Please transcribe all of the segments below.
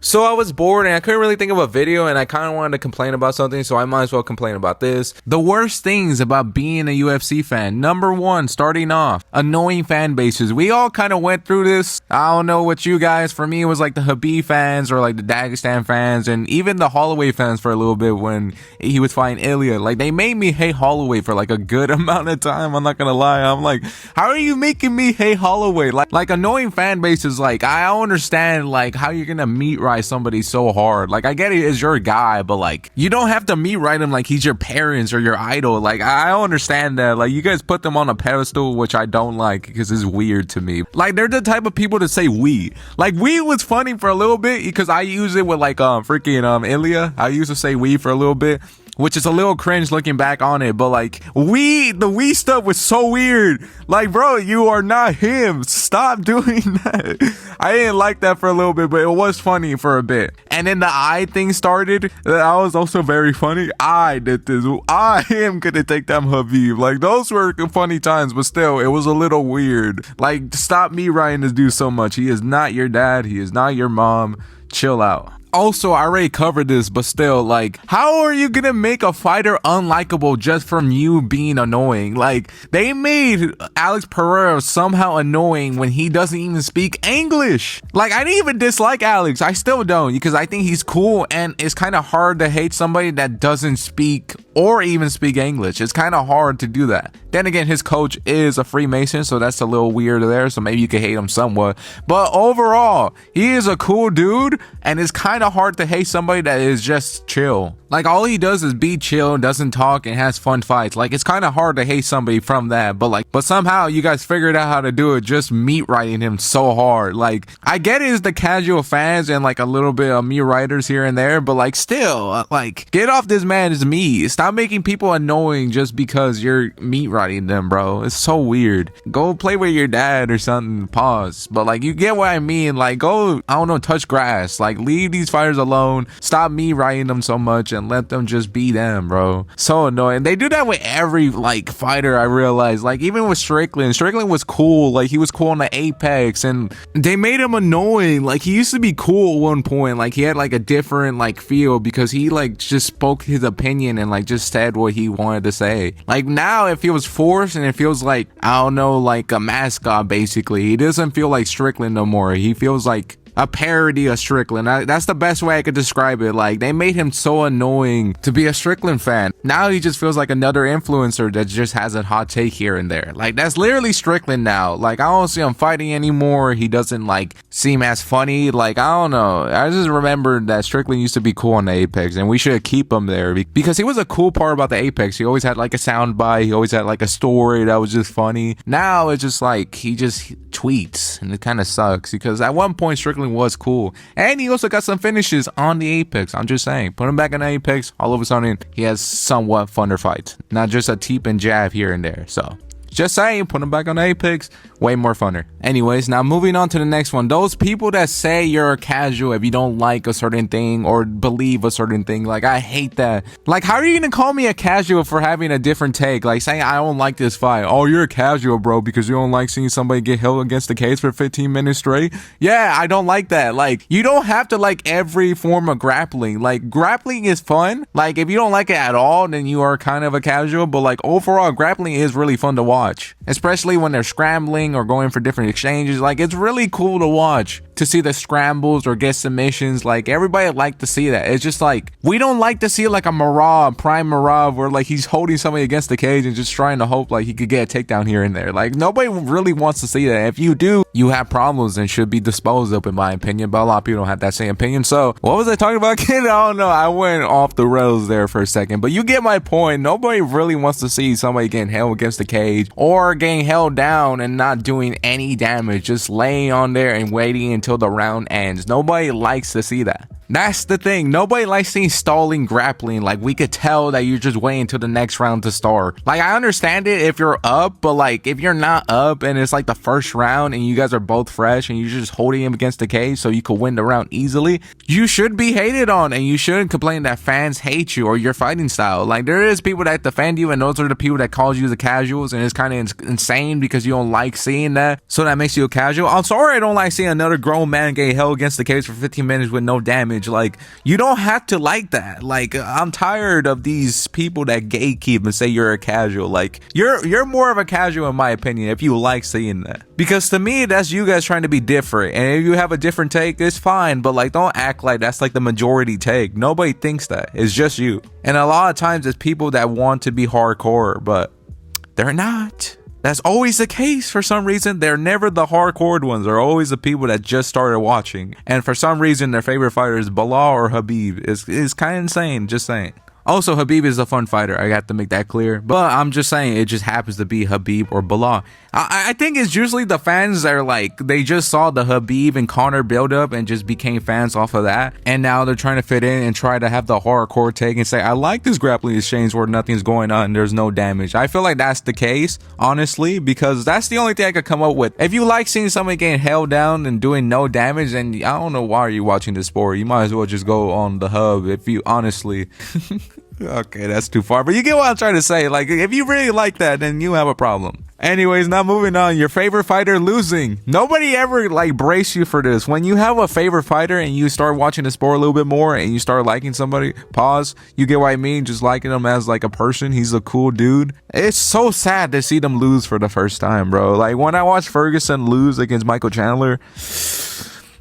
So I was bored and I couldn't really think of a video, and I kind of wanted to complain about something, so I might as well complain about this. The worst things about being a UFC fan. Number one, starting off, annoying fan bases. We all kind of went through this. I don't know what you guys, for me it was like the Khabib fans or like the Dagestan fans and even the Holloway fans for a little bit when he was fighting Ilya. Like, they made me hate Holloway for like a good amount of time. I'm not gonna lie. I'm like, how are you making me hate Holloway? Like annoying fan bases. Like, I don't understand like how you're gonna meet right somebody so hard. Like, I get it, it's your guy, but like, you don't have to meet right him like he's your parents or your idol. Like, I don't understand that. Like, you guys put them on a pedestal, which I don't like because it's weird to me. Like, they're the type of people to say we. Like, we was funny for a little bit because I use it with like freaking Ilya. I used to say we for a little bit, which is a little cringe looking back on it, but like, the we stuff was so weird. Like, bro, you are not him. Stop doing that. I didn't like that for a little bit, but it was funny for a bit. And then the I thing started. That was also very funny. I did this. I am gonna take them Khabib. Like, those were funny times, but still, it was a little weird. Like, stop me writing this dude so much. He is not your dad. He is not your mom. Chill out. Also, I already covered this, but still, like, how are you gonna make a fighter unlikable just from you being annoying? Like, they made Alex Pereira somehow annoying when he doesn't even speak English. Like, I didn't even dislike Alex. I still don't, because I think he's cool, and it's kind of hard to hate somebody that doesn't speak or even speak English. It's kind of hard to do that. Then again, his coach is a Freemason, so that's a little weird there, so maybe you could hate him somewhat. But overall, he is a cool dude, and it's kind of hard to hate somebody that is just chill. Like, all he does is be chill, doesn't talk, and has fun fights. Like, it's kind of hard to hate somebody from that, but somehow you guys figured out how to do it, just meat writing him so hard. Like, I get it is the casual fans and like a little bit of meat writers here and there, but like, still, like, get off this man's meat. Stop making people annoying just because you're meat writing them, bro. It's so weird. Go play with your dad or something. Pause. But like, you get what I mean. Like, go, I don't know, touch grass. Like, leave these fighters alone. Stop me writing them so much and let them just be them, bro. So annoying. They do that with every like fighter, I realize. Like, even with Strickland was cool. Like, he was cool on the Apex, and they made him annoying. Like, he used to be cool at one point. Like, he had like a different like feel because he like just spoke his opinion and like just said what he wanted to say. Like, now it feels forced and it feels like, I don't know, like a mascot basically. He doesn't feel like Strickland no more. He feels like a parody of Strickland. That's the best way I could describe it. Like, they made him so annoying to be a Strickland fan. Now he just feels like another influencer that just has a hot take here and there. Like, that's literally Strickland now. Like, I don't see him fighting anymore. He doesn't like seem as funny. Like, I don't know. I just remembered that Strickland used to be cool on the Apex, and we should keep him there because he was a cool part about the Apex. He always had like a soundbite. He always had like a story that was just funny. Now it's just like he just tweets, and it kind of sucks because at one point Strickland was cool, and he also got some finishes on the Apex. I'm just saying, put him back on the Apex, all of a sudden he has somewhat funner fights, not just a teep and jab here and there. So just saying, put him back on Apex, way more funner. Anyways, now moving on to the next one. Those people that say you're a casual if you don't like a certain thing or believe a certain thing, like, I hate that. Like, how are you gonna call me a casual for having a different take? Like, saying I don't like this fight. Oh, you're a casual, bro, because you don't like seeing somebody get held against the cage for 15 minutes straight? Yeah, I don't like that. Like, you don't have to like every form of grappling. Like, grappling is fun. Like, if you don't like it at all, then you are kind of a casual, but like, overall, grappling is really fun to watch, especially when they're scrambling or going for different exchanges. Like, it's really cool to watch, to see the scrambles or get submissions. Like, everybody like to see that. It's just like, we don't like to see like a Prime Marab, where like he's holding somebody against the cage and just trying to hope like he could get a takedown here and there. Like, nobody really wants to see that. If you do, you have problems and should be disposed of, in my opinion, but a lot of people don't have that same opinion. So what was I talking about again? I don't know. I went off the rails there for a second, but you get my point. Nobody really wants to see somebody getting held against the cage or getting held down and not doing any damage, just laying on there and waiting until the round ends. Nobody likes to see that. That's the thing. Nobody likes seeing stalling grappling. Like, we could tell that you're just waiting till the next round to start. Like, I understand it if you're up, but like, if you're not up and it's like the first round and you guys are both fresh and you're just holding him against the cage so you could win the round easily, you should be hated on, and you shouldn't complain that fans hate you or your fighting style. Like, there is people that defend you, and those are the people that calls you the casuals, and it's kind of insane because you don't like seeing that, so that makes you a casual. I'm sorry I don't like seeing another grown man get held against the cage for 15 minutes with no damage. Like, you don't have to like that. Like, I'm tired of these people that gatekeep and say you're a casual. Like, you're more of a casual in my opinion if you like seeing that, because to me that's you guys trying to be different, and if you have a different take, it's fine, but like, don't act like that's like the majority take. Nobody thinks that. It's just you. And a lot of times it's people that want to be hardcore, but they're not. That's always the case for some reason. They're never the hardcore ones. They're always the people that just started watching. And for some reason, their favorite fighter is Belal or Khabib. It's kind of insane, just saying. Also, Khabib is a fun fighter. I got to make that clear. But I'm just saying, it just happens to be Khabib or Belal. I think it's usually the fans that are like, they just saw the Khabib and Conor build up and just became fans off of that. And now they're trying to fit in and try to have the hardcore take and say, I like this grappling exchange where nothing's going on and there's no damage. I feel like that's the case, honestly, because that's the only thing I could come up with. If you like seeing somebody getting held down and doing no damage, then I don't know why are you watching this sport. You might as well just go on the hub if you honestly... Okay, that's too far, but you get what I'm trying to say. Like, if you really like that, then you have a problem. Anyways, now moving on. Your favorite fighter losing. Nobody ever like brace you for this. When you have a favorite fighter and you start watching the sport a little bit more and you start liking somebody, pause, you get what I mean, just liking him as like a person. He's a cool dude. It's so sad to see them lose for the first time, bro. Like, when I watched Ferguson lose against Michael Chandler,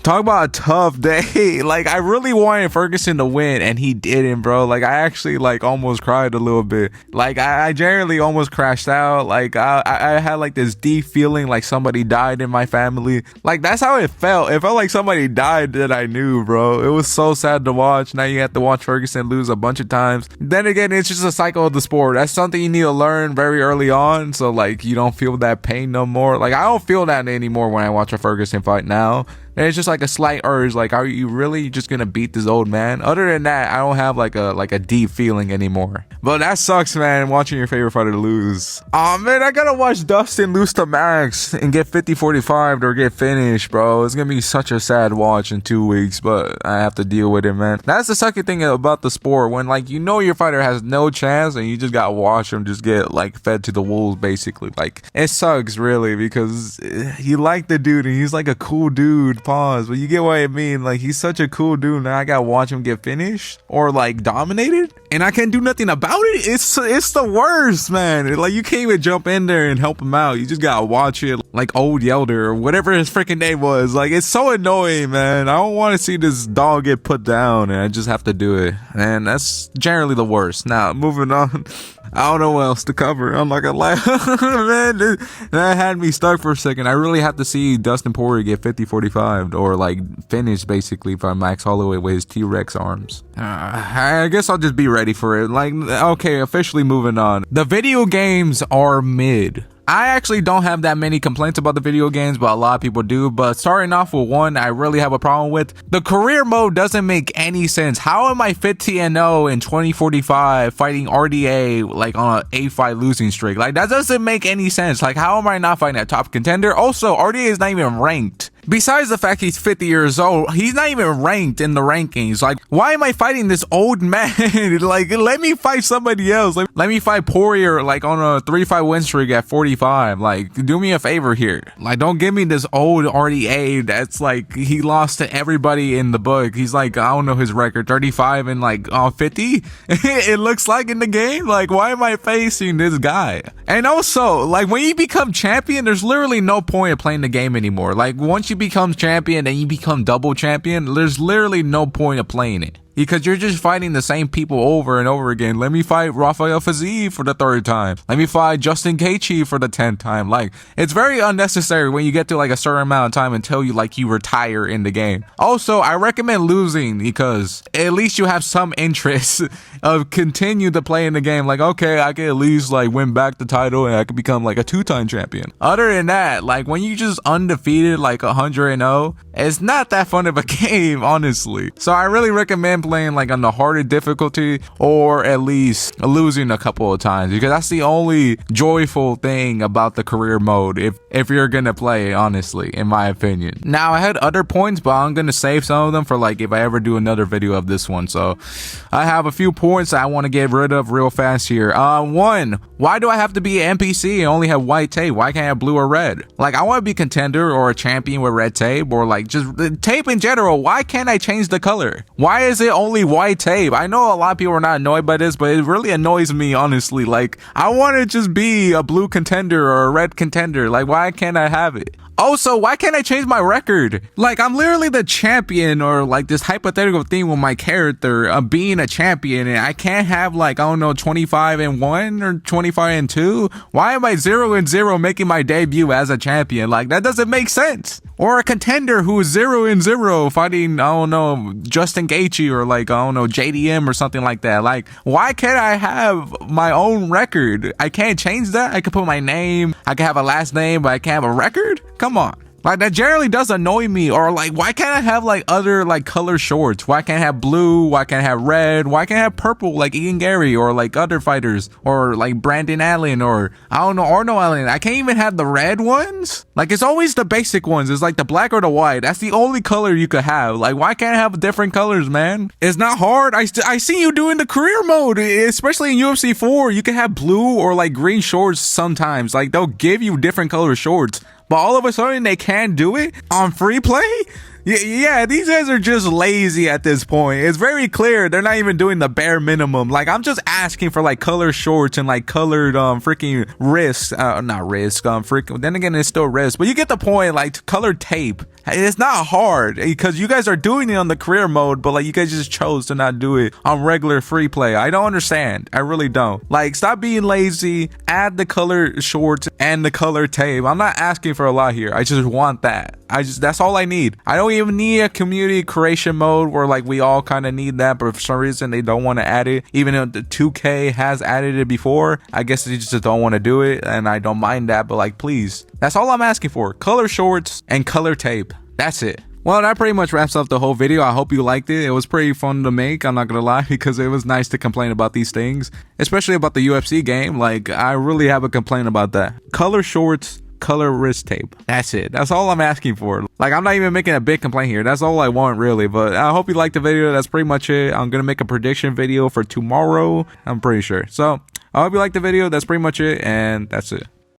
talk about a tough day. Like, I really wanted Ferguson to win and he didn't, bro. Like, I actually like almost cried a little bit. Like, I generally almost crashed out. Like, I had like this deep feeling like somebody died in my family. Like, that's how it felt. It felt like somebody died that I knew, bro. It was so sad to watch. Now you have to watch Ferguson lose a bunch of times. Then again, it's just a cycle of the sport. That's something you need to learn very early on, so like you don't feel that pain no more. Like, I don't feel that anymore when I watch a Ferguson fight now. And it's just like a slight urge, like, are you really just gonna beat this old man? Other than that, I don't have like a deep feeling anymore. But that sucks, man, watching your favorite fighter lose. Oh man, I gotta watch Dustin lose to Max and get 50-45 or get finished, bro. It's gonna be such a sad watch in 2 weeks, but I have to deal with it, man. That's the sucky thing about the sport, when like you know your fighter has no chance and you just gotta watch him just get like fed to the wolves, basically. Like, it sucks really, because you like the dude and he's like a cool dude. Pause, but you get what I mean. Like, he's such a cool dude. Now I gotta watch him get finished or like dominated, and I can't do nothing about it. It's the worst, man. Like, you can't even jump in there and help him out. You just gotta watch it, like Old Yelder or whatever his freaking name was. Like, it's so annoying, man. I don't want to see this dog get put down, and I just have to do it. And that's generally the worst. Now, moving on. I don't know what else to cover. I'm not gonna lie. Man, that had me stuck for a second. I really have to see Dustin Poirier get 50-45 or like finish basically by Max Holloway with his T-Rex arms. I guess I'll just be ready for it. Like, okay, officially moving on. The video games are mid. I actually don't have that many complaints about the video games, but a lot of people do. But starting off with one I really have a problem with. The career mode doesn't make any sense. How am I 50-0 in 2045 fighting RDA like on an 8-fight losing streak? Like, that doesn't make any sense. Like, how am I not fighting a top contender? Also, RDA is not even ranked. Besides the fact he's 50 years old, he's not even ranked in the rankings. Like, why am I fighting this old man? Like, let me fight somebody else. Let me fight Poirier, like, on a 3-fight win streak at 45. Like, do me a favor here. Like, don't give me this old RDA that's, like, he lost to everybody in the book. He's, like, I don't know his record, 35 and, like, 50? It looks like in the game. Like, why am I facing this guy? And also, like, when you become champion, there's literally no point of playing the game anymore. Like, once you become champion and you become double champion, there's literally no point of playing it. because you're just fighting the same people over and over again. Let me fight Rafael Fiziev for the 3rd time. Let me fight Justin Gaethje for the 10th time. Like, it's very unnecessary when you get to like a certain amount of time until you retire in the game. Also, I recommend losing because at least you have some interest of continue to play in the game. Like, okay, I can at least like win back the title and I could become like a 2-time champion. Other than that, like when you just undefeated like 100-0, it's not that fun of a game, honestly. So I really recommend playing like on the harder difficulty, or at least losing a couple of times, because that's the only joyful thing about the career mode if you're gonna play, honestly, in my opinion. Now, I had other points, but I'm gonna save some of them for like if I ever do another video of this one. So I have a few points I want to get rid of real fast here. One, why do I have to be an NPC and only have white tape? Why can't I have blue or red? Like, I want to be contender or a champion with red tape, or like just tape in general. Why can't I change the color? Why is it only white tape? I know a lot of people are not annoyed by this, but it really annoys me, honestly. Like, I want to just be a blue contender or a red contender. Like, why can't I have it? Also, why can't I change my record? Like, I'm literally the champion, or like this hypothetical thing with my character of being a champion, and I can't have like, I don't know, 25-1 or 25-2. Why am I 0-0 making my debut as a champion? Like, that doesn't make sense. Or a contender who is 0-0 fighting, I don't know, Justin Gaethje or like, I don't know, JDM or something like that. Like, why can't I have my own record? I can't change that. I can put my name, I can have a last name, but I can't have a record? Come on. Like, that generally does annoy me. Or like, why can't I have like other like color shorts? Why can't I have blue? Why can't I have red? Why can't I have purple like Ian Gary or like other fighters, or like Brandon Allen, or I don't know, Arnold Allen? I can't even have the red ones. Like, it's always the basic ones. It's like the black or the white. That's the only color you could have. Like, why can't I have different colors, man? It's not hard. I see you doing the career mode, especially in UFC 4. You can have blue or like green shorts sometimes. Like, they'll give you different color shorts. But all of a sudden, they can't do it on free play? Yeah, these guys are just lazy at this point. It's very clear they're not even doing the bare minimum. Like, I'm just asking for like color shorts and like colored freaking wrists. Not wrist, freaking. Then again, it's still wrist. But you get the point. Like, colored tape. It's not hard because you guys are doing it on the career mode, but like you guys just chose to not do it on regular free play. I don't understand. I really don't. Like, stop being lazy. Add the color shorts and the color tape. I'm not asking for a lot here. I just want that. That's all I need. I don't even need a community creation mode where like we all kind of need that, but for some reason they don't want to add it. Even though the 2K has added it before, I guess they just don't want to do it, and I don't mind that, but like, please. That's all I'm asking for. Color shorts and color tape. That's it. Well, that pretty much wraps up the whole video. I hope you liked it. It was pretty fun to make, I'm not gonna lie, because it was nice to complain about these things, especially about the UFC game. Like, I really have a complaint about that. Color shorts, color wrist tape. That's it. That's all I'm asking for. Like, I'm not even making a big complaint here. That's all I want, really. But I hope you liked the video. That's pretty much it. I'm gonna make a prediction video for tomorrow, I'm pretty sure. So I hope you liked the video. That's pretty much it, and that's it.